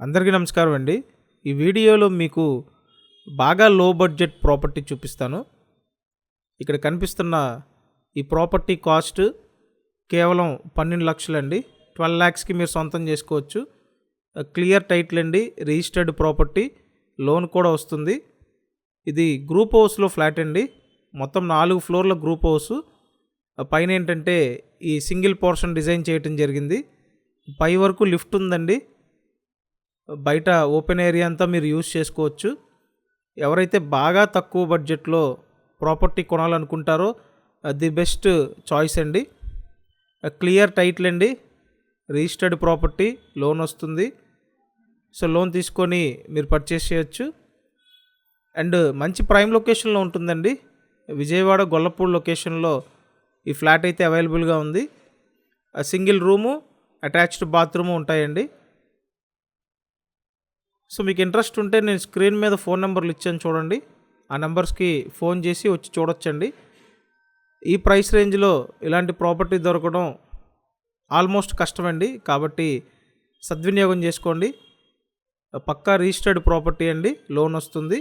అందరికీ నమస్కారం అండి. ఈ వీడియోలో మీకు బాగా లో బడ్జెట్ ప్రాపర్టీ చూపిస్తాను. ఇక్కడ కనిపిస్తున్న ఈ ప్రాపర్టీ కాస్ట్ కేవలం 12 లక్షలండి. 12 lakhsకి మీరు సొంతం చేసుకోవచ్చు. క్లియర్ టైటిల్ అండి, రిజిస్టర్డ్ ప్రాపర్టీ, లోన్ కూడా వస్తుంది. ఇది గ్రూప్ హౌస్లో ఫ్లాట్ అండి. మొత్తం 4 ఫ్లోర్ల గ్రూప్ హౌస్. పైన ఏంటంటే ఈ సింగిల్ పోర్షన్ డిజైన్ చేయటం జరిగింది. పై వరకు లిఫ్ట్ ఉందండి. బయట ఓపెన్ ఏరియా అంతా మీరు యూజ్ చేసుకోవచ్చు. ఎవరైతే బాగా తక్కువ బడ్జెట్లో ప్రాపర్టీ కొనాలనుకుంటారో ది బెస్ట్ చాయిస్ అండి. క్లియర్ టైటిల్ అండి, రిజిస్టర్డ్ ప్రాపర్టీ, లోన్ వస్తుంది. సో లోన్ తీసుకొని మీరు పర్చేస్ చేయొచ్చు. అండ్ మంచి ప్రైమ్ లొకేషన్లో ఉంటుందండి. విజయవాడ గొల్లపూడి లొకేషన్లో ఈ ఫ్లాట్ అయితే అవైలబుల్గా ఉంది. సింగిల్ రూము, అటాచ్డ్ బాత్రూము ఉంటాయండి. సో మీకు ఇంట్రెస్ట్ ఉంటే నేను స్క్రీన్ మీద ఫోన్ నెంబర్లు ఇచ్చాను చూడండి. ఆ నెంబర్స్కి ఫోన్ చేసి వచ్చి చూడొచ్చండి. ఈ ప్రైస్ రేంజ్లో ఇలాంటి ప్రాపర్టీ దొరకడం ఆల్మోస్ట్ కష్టమండి. కాబట్టి సద్వినియోగం చేసుకోండి. పక్కా రిజిస్టర్డ్ ప్రాపర్టీ అండి, లోన్ వస్తుంది.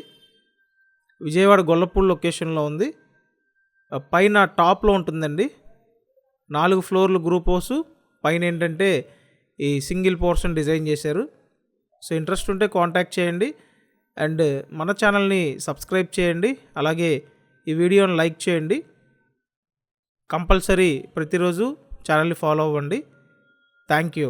విజయవాడ గొల్లపూడి లొకేషన్లో ఉంది. పైన టాప్లో ఉంటుందండి. 4 ఫ్లోర్లు గ్రూప్ హౌస్. పైన ఏంటంటే ఈ సింగిల్ పోర్షన్ డిజైన్ చేశారు. సో ఇంట్రెస్ట్ ఉంటే కాంటాక్ట్ చేయండి. అండ్ మన ఛానల్ని సబ్స్క్రైబ్ చేయండి. అలాగే ఈ వీడియోని లైక్ చేయండి. కంపల్సరీ ప్రతిరోజు ఛానల్ని ఫాలో అవ్వండి. Thank you.